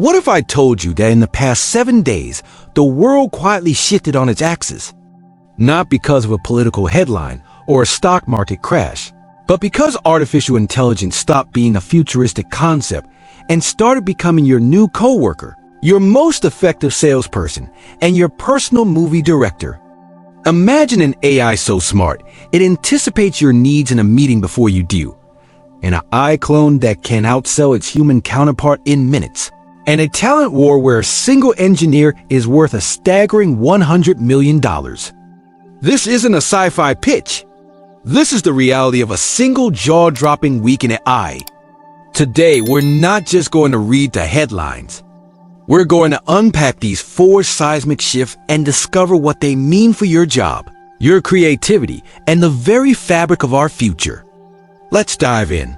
What if I told you that in the past 7 days, the world quietly shifted on its axis? Not because of a political headline or a stock market crash, but because artificial intelligence stopped being a futuristic concept and started becoming your new coworker, your most effective salesperson, and your personal movie director. Imagine an AI so smart, it anticipates your needs in a meeting before you do. An AI clone that can outsell its human counterpart in minutes. And a talent war where a single engineer is worth a staggering $100 million. This isn't a sci-fi pitch. This is the reality of a single jaw-dropping week in AI. Today, we're not just going to read the headlines. We're going to unpack these 4 seismic shifts and discover what they mean for your job, your creativity, and the very fabric of our future. Let's dive in.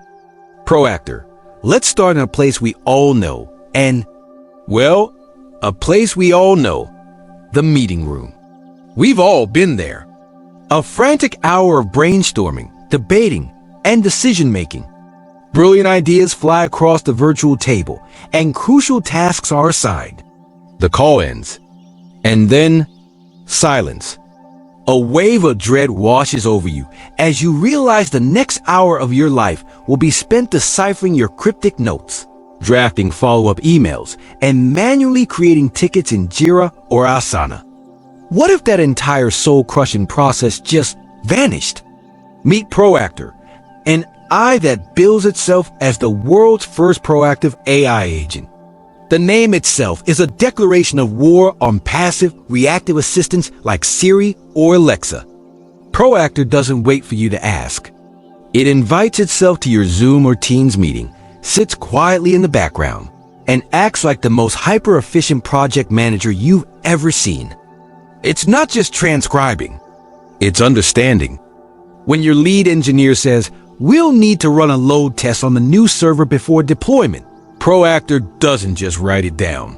ProActor. Let's start in a place we all know. A place we all know. The meeting room. We've all been there. A frantic hour of brainstorming, debating, and decision-making. Brilliant ideas fly across the virtual table, and crucial tasks are assigned. The call ends. And then, silence. A wave of dread washes over you as you realize the next hour of your life will be spent deciphering your cryptic notes, drafting follow-up emails, and manually creating tickets in Jira or Asana. What if that entire soul-crushing process just vanished? Meet ProActor, an AI that bills itself as the world's first proactive AI agent. The name itself is a declaration of war on passive, reactive assistants like Siri or Alexa. ProActor doesn't wait for you to ask. It invites itself to your Zoom or Teams meeting, sits quietly in the background, and acts like the most hyper-efficient project manager you've ever seen. It's not just transcribing, it's understanding. When your lead engineer says, "We'll need to run a load test on the new server before deployment," ProActor doesn't just write it down.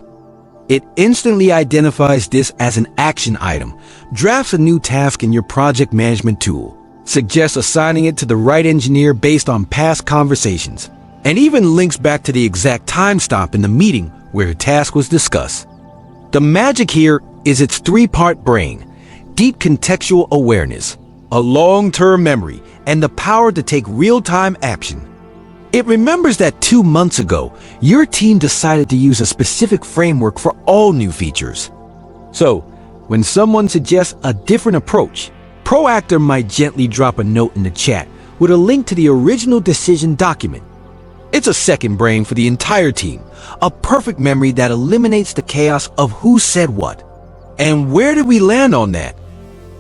It instantly identifies this as an action item, drafts a new task in your project management tool, suggests assigning it to the right engineer based on past conversations, and even links back to the exact timestamp in the meeting where the task was discussed. The magic here is its 3-part brain: deep contextual awareness, a long-term memory, and the power to take real-time action. It remembers that 2 months ago, your team decided to use a specific framework for all new features. So, when someone suggests a different approach, ProActor might gently drop a note in the chat with a link to the original decision document. It's a second brain for the entire team, a perfect memory that eliminates the chaos of who said what. And where did we land on that?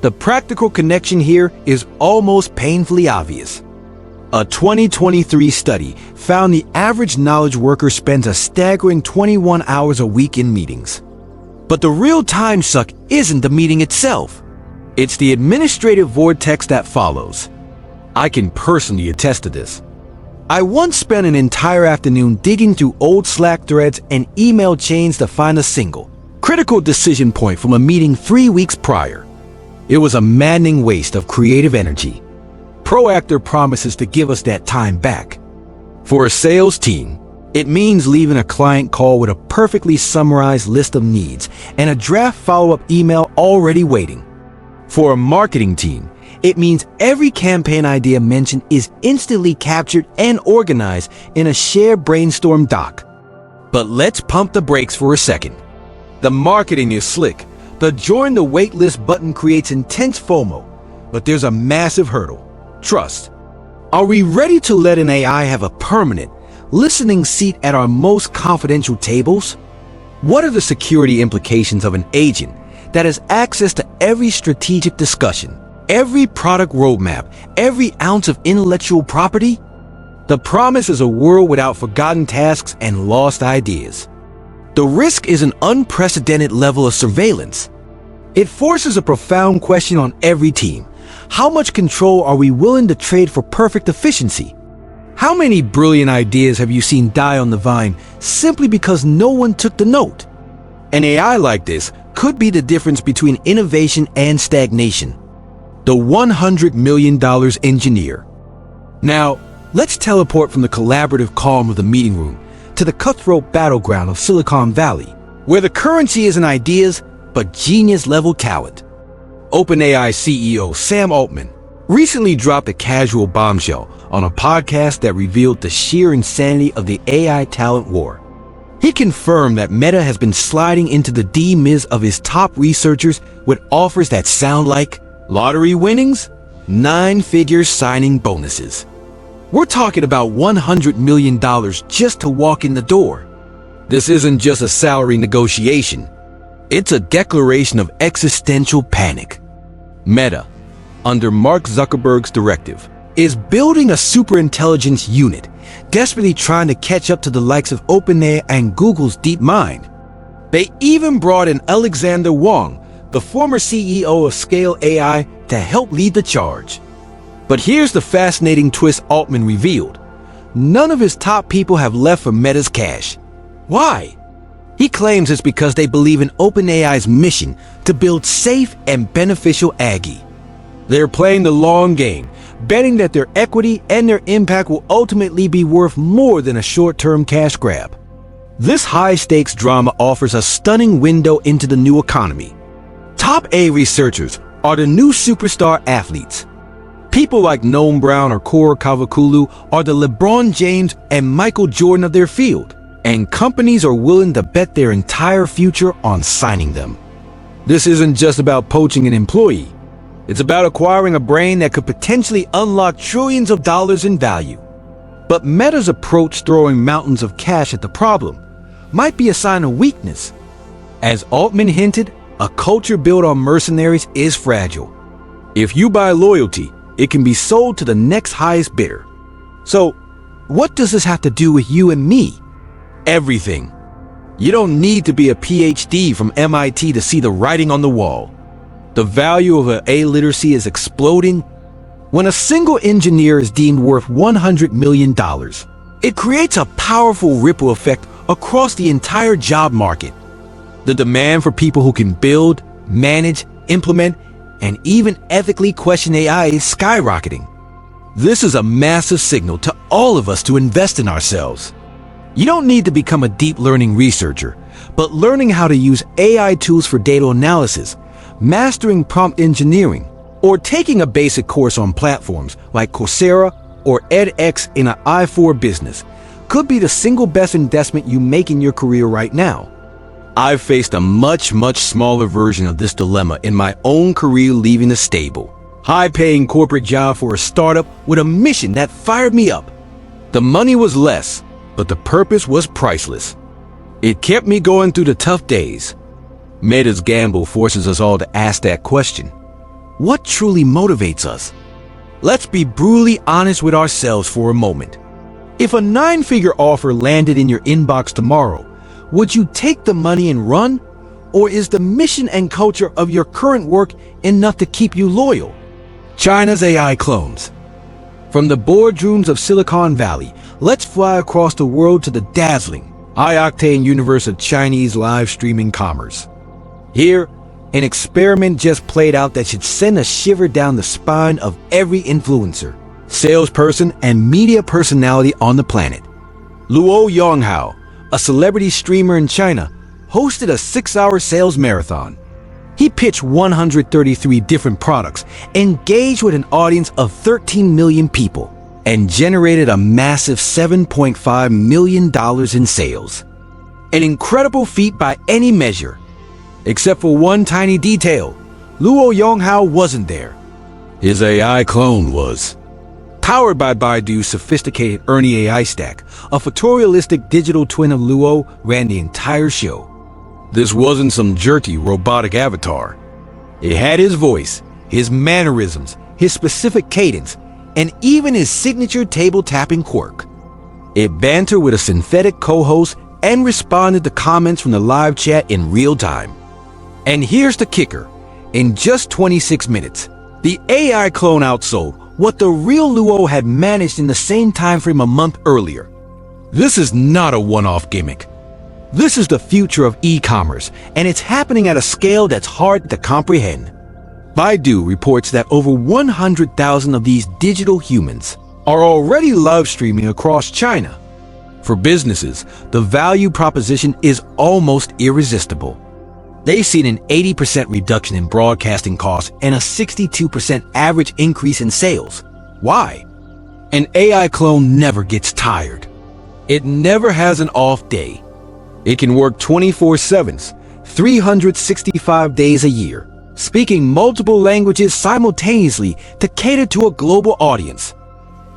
The practical connection here is almost painfully obvious. A 2023 study found the average knowledge worker spends a staggering 21 hours a week in meetings. But the real time suck isn't the meeting itself. It's the administrative vortex that follows. I can personally attest to this. I once spent an entire afternoon digging through old Slack threads and email chains to find a single, critical decision point from a meeting 3 weeks prior. It was a maddening waste of creative energy. ProActor promises to give us that time back. For a sales team, it means leaving a client call with a perfectly summarized list of needs and a draft follow-up email already waiting. For a marketing team, it means every campaign idea mentioned is instantly captured and organized in a shared brainstorm doc. But let's pump the brakes for a second. The marketing is slick. The join the waitlist button creates intense FOMO, but there's a massive hurdle: trust. Are we ready to let an AI have a permanent, listening seat at our most confidential tables? What are the security implications of an agent that has access to every strategic discussion, every product roadmap, every ounce of intellectual property? The promise is a world without forgotten tasks and lost ideas. The risk is an unprecedented level of surveillance. It forces a profound question on every team. How much control are we willing to trade for perfect efficiency? How many brilliant ideas have you seen die on the vine simply because no one took the note? An AI like this could be the difference between innovation and stagnation. The $100 million engineer. Now, let's teleport from the collaborative calm of the meeting room to the cutthroat battleground of Silicon Valley, where the currency isn't ideas, but genius-level talent. OpenAI CEO Sam Altman recently dropped a casual bombshell on a podcast that revealed the sheer insanity of the AI talent war. He confirmed that Meta has been sliding into the D-MIS of his top researchers with offers that sound like lottery winnings, 9-figure signing bonuses. We're talking about $100 million just to walk in the door. This isn't just a salary negotiation. It's a declaration of existential panic. Meta, under Mark Zuckerberg's directive, is building a superintelligence unit, desperately trying to catch up to the likes of OpenAI and Google's DeepMind. They even brought in Alexander Wang, the former CEO of Scale AI, to help lead the charge. But here's the fascinating twist Altman revealed. None of his top people have left for Meta's cash. Why? He claims it's because they believe in OpenAI's mission to build safe and beneficial Aggie. They're playing the long game, betting that their equity and their impact will ultimately be worth more than a short-term cash grab. This high-stakes drama offers a stunning window into the new economy. Top A researchers are the new superstar athletes. People like Noam Brown or Cora Kavakulu are the LeBron James and Michael Jordan of their field, and companies are willing to bet their entire future on signing them. This isn't just about poaching an employee. It's about acquiring a brain that could potentially unlock trillions of dollars in value. But Meta's approach, throwing mountains of cash at the problem, might be a sign of weakness. As Altman hinted, a culture built on mercenaries is fragile. If you buy loyalty, it can be sold to the next highest bidder. So, what does this have to do with you and me? Everything. You don't need to be a PhD from MIT to see the writing on the wall. The value of AI literacy is exploding. When a single engineer is deemed worth $100 million, it creates a powerful ripple effect across the entire job market. The demand for people who can build, manage, implement, and even ethically question AI is skyrocketing. This is a massive signal to all of us to invest in ourselves. You don't need to become a deep learning researcher, but learning how to use AI tools for data analysis, mastering prompt engineering, or taking a basic course on platforms like Coursera or edX in an I4 business could be the single best investment you make in your career right now. I've faced a much smaller version of this dilemma in my own career, leaving a stable, high-paying corporate job for a startup with a mission that fired me up. The money was less, but the purpose was priceless. It kept me going through the tough days. Meta's gamble forces us all to ask that question. What truly motivates us? Let's be brutally honest with ourselves for a moment. If a 9-figure offer landed in your inbox tomorrow, would you take the money and run? Or is the mission and culture of your current work enough to keep you loyal? China's AI clones. From the boardrooms of Silicon Valley, let's fly across the world to the dazzling, high-octane universe of Chinese live streaming commerce. Here, an experiment just played out that should send a shiver down the spine of every influencer, salesperson, and media personality on the planet. Luo Yonghao, a celebrity streamer in China, hosted a 6-hour sales marathon. He pitched 133 different products, engaged with an audience of 13 million people, and generated a massive $7.5 million in sales. An incredible feat by any measure. Except for one tiny detail, Luo Yonghao wasn't there. His AI clone was. Powered by Baidu's sophisticated Ernie AI stack, a photorealistic digital twin of Luo ran the entire show. This wasn't some jerky robotic avatar. It had his voice, his mannerisms, his specific cadence, and even his signature table-tapping quirk. It bantered with a synthetic co-host and responded to comments from the live chat in real time. And here's the kicker. In just 26 minutes, the AI clone outsold what the real Luo had managed in the same time frame a month earlier. This is not a one-off gimmick. This is the future of e-commerce, and it's happening at a scale that's hard to comprehend. Baidu reports that over 100,000 of these digital humans are already live streaming across China. For businesses, the value proposition is almost irresistible. They've seen an 80% reduction in broadcasting costs and a 62% average increase in sales. Why? An AI clone never gets tired. It never has an off day. It can work 24/7, 365 days a year, speaking multiple languages simultaneously to cater to a global audience.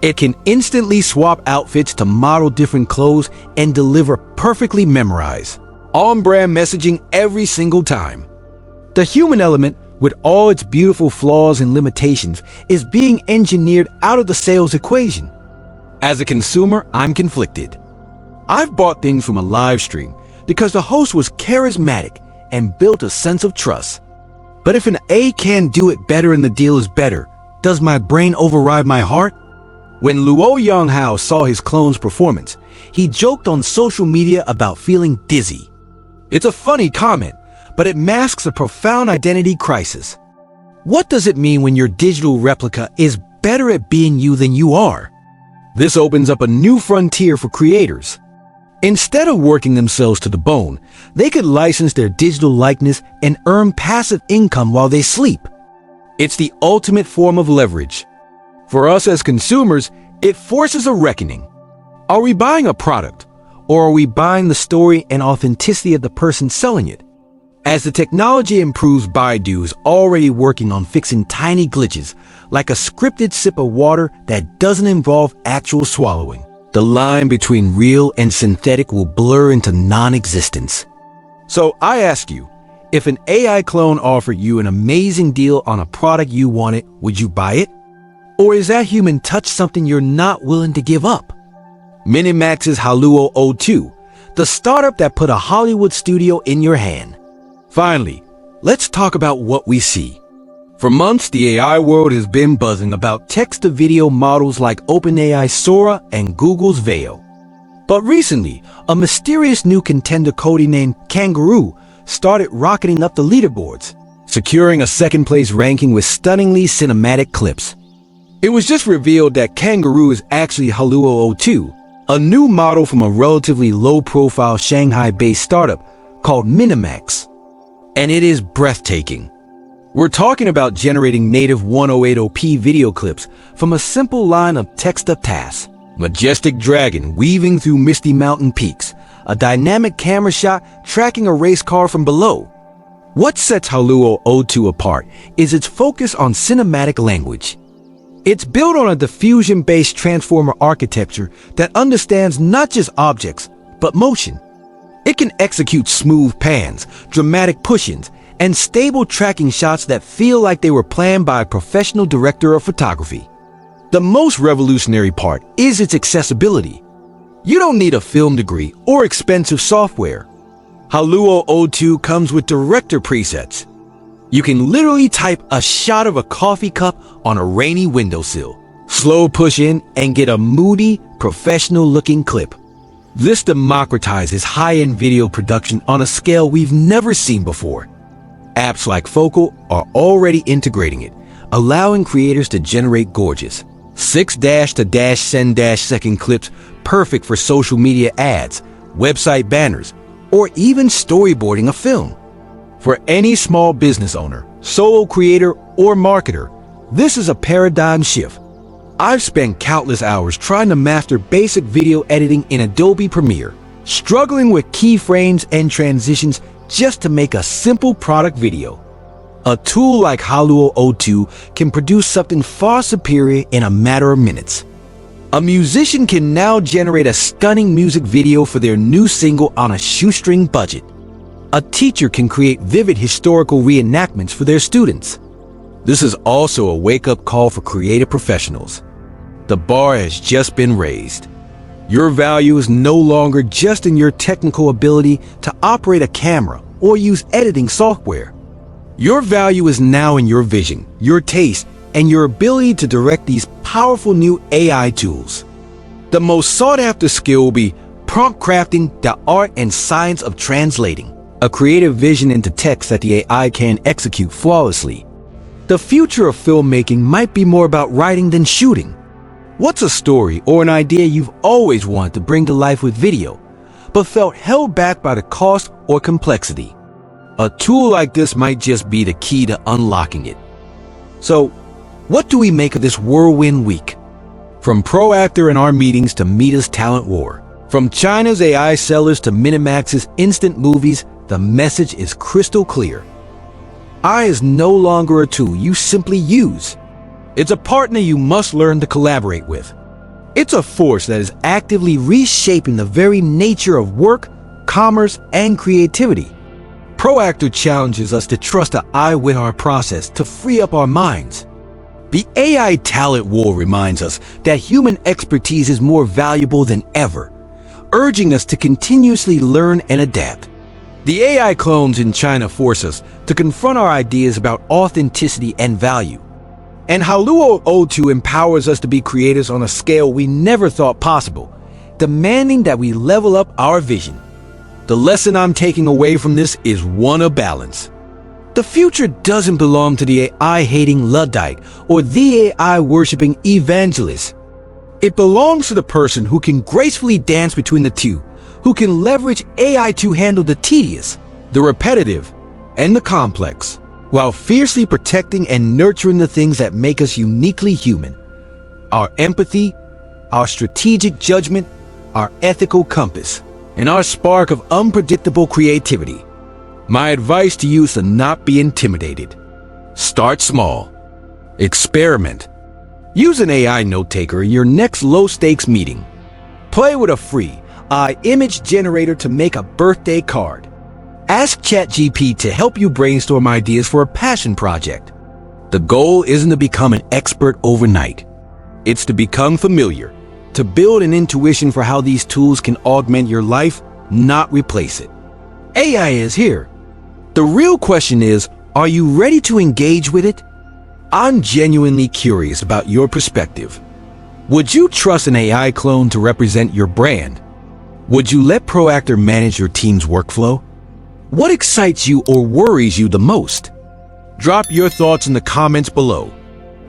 It can instantly swap outfits to model different clothes and deliver perfectly memorized, on-brand messaging every single time. The human element, with all its beautiful flaws and limitations, is being engineered out of the sales equation. As a consumer, I'm conflicted. I've bought things from a live stream because the host was charismatic and built a sense of trust. But if an A can do it better and the deal is better, does my brain override my heart? When Luo Yonghao saw his clone's performance, he joked on social media about feeling dizzy. It's a funny comment, but it masks a profound identity crisis. What does it mean when your digital replica is better at being you than you are? This opens up a new frontier for creators. Instead of working themselves to the bone, they could license their digital likeness and earn passive income while they sleep. It's the ultimate form of leverage. For us as consumers, it forces a reckoning. Are we buying a product, or are we buying the story and authenticity of the person selling it? As the technology improves, Baidu is already working on fixing tiny glitches, like a scripted sip of water that doesn't involve actual swallowing. The line between real and synthetic will blur into non-existence. So I ask you, if an AI clone offered you an amazing deal on a product you wanted, would you buy it? Or is that human touch something you're not willing to give up? Minimax's Haluo O2, the startup that put a Hollywood studio in your hand. Finally, let's talk about what we see. For months, the AI world has been buzzing about text-to-video models like OpenAI's Sora and Google's Veo. But recently, a mysterious new contender codenamed Kangaroo started rocketing up the leaderboards, securing a second-place ranking with stunningly cinematic clips. It was just revealed that Kangaroo is actually Haluo O2, a new model from a relatively low-profile Shanghai-based startup called Minimax. And it is breathtaking. We're talking about generating native 1080p video clips from a simple line of text-up tasks. Majestic dragon weaving through misty mountain peaks, a dynamic camera shot tracking a race car from below. What sets Haluo O2 apart is its focus on cinematic language. It's built on a diffusion-based transformer architecture that understands not just objects, but motion. It can execute smooth pans, dramatic push-ins, and stable tracking shots that feel like they were planned by a professional director of photography. The most revolutionary part is its accessibility. You don't need a film degree or expensive software. Haluo O2 comes with director presets. You can literally type a shot of a coffee cup on a rainy windowsill, slow push in, and get a moody, professional-looking clip. This democratizes high-end video production on a scale we've never seen before. Apps like Focal are already integrating it, allowing creators to generate gorgeous 6-to-10-second clips perfect for social media ads, website banners, or even storyboarding a film. For any small business owner, solo creator, or marketer, this is a paradigm shift. I've spent countless hours trying to master basic video editing in Adobe Premiere, struggling with keyframes and transitions just to make a simple product video. A tool like Haluo O2 can produce something far superior in a matter of minutes. A musician can now generate a stunning music video for their new single on a shoestring budget. A teacher can create vivid historical reenactments for their students. This is also a wake-up call for creative professionals. The bar has just been raised. Your value is no longer just in your technical ability to operate a camera or use editing software. Your value is now in your vision, your taste, and your ability to direct these powerful new AI tools. The most sought-after skill will be prompt crafting, the art and science of translating, a creative vision into text that the AI can execute flawlessly. The future of filmmaking might be more about writing than shooting. What's a story or an idea you've always wanted to bring to life with video, but felt held back by the cost or complexity? A tool like this might just be the key to unlocking it. So, what do we make of this whirlwind week? From ProActor and our meetings to Meta's talent war, from China's AI sellers to Minimax's instant movies, the message is crystal clear. AI is no longer a tool you simply use. It's a partner you must learn to collaborate with. It's a force that is actively reshaping the very nature of work, commerce, and creativity. ProActor challenges us to trust the AI with our process to free up our minds. The AI talent war reminds us that human expertise is more valuable than ever, urging us to continuously learn and adapt. The AI clones in China force us to confront our ideas about authenticity and value. And Haluo O2 empowers us to be creators on a scale we never thought possible, demanding that we level up our vision. The lesson I'm taking away from this is one of balance. The future doesn't belong to the AI-hating Luddite or the AI-worshipping evangelist. It belongs to the person who can gracefully dance between the two, who can leverage AI to handle the tedious, the repetitive, and the complex, while fiercely protecting and nurturing the things that make us uniquely human. Our empathy, our strategic judgment, our ethical compass, and our spark of unpredictable creativity. My advice to you is to not be intimidated. Start small. Experiment. Use an AI note-taker in your next low-stakes meeting. Play with a free AI image generator to make a birthday card. Ask ChatGPT to help you brainstorm ideas for a passion project. The goal isn't to become an expert overnight. It's to become familiar, to build an intuition for how these tools can augment your life, not replace it. AI is here. The real question is, are you ready to engage with it? I'm genuinely curious about your perspective. Would you trust an AI clone to represent your brand? Would you let ProActor manage your team's workflow? What excites you or worries you the most? Drop your thoughts in the comments below.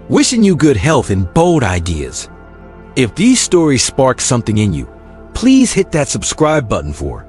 Wishing you good health and bold ideas. If these stories spark something in you, please hit that subscribe button for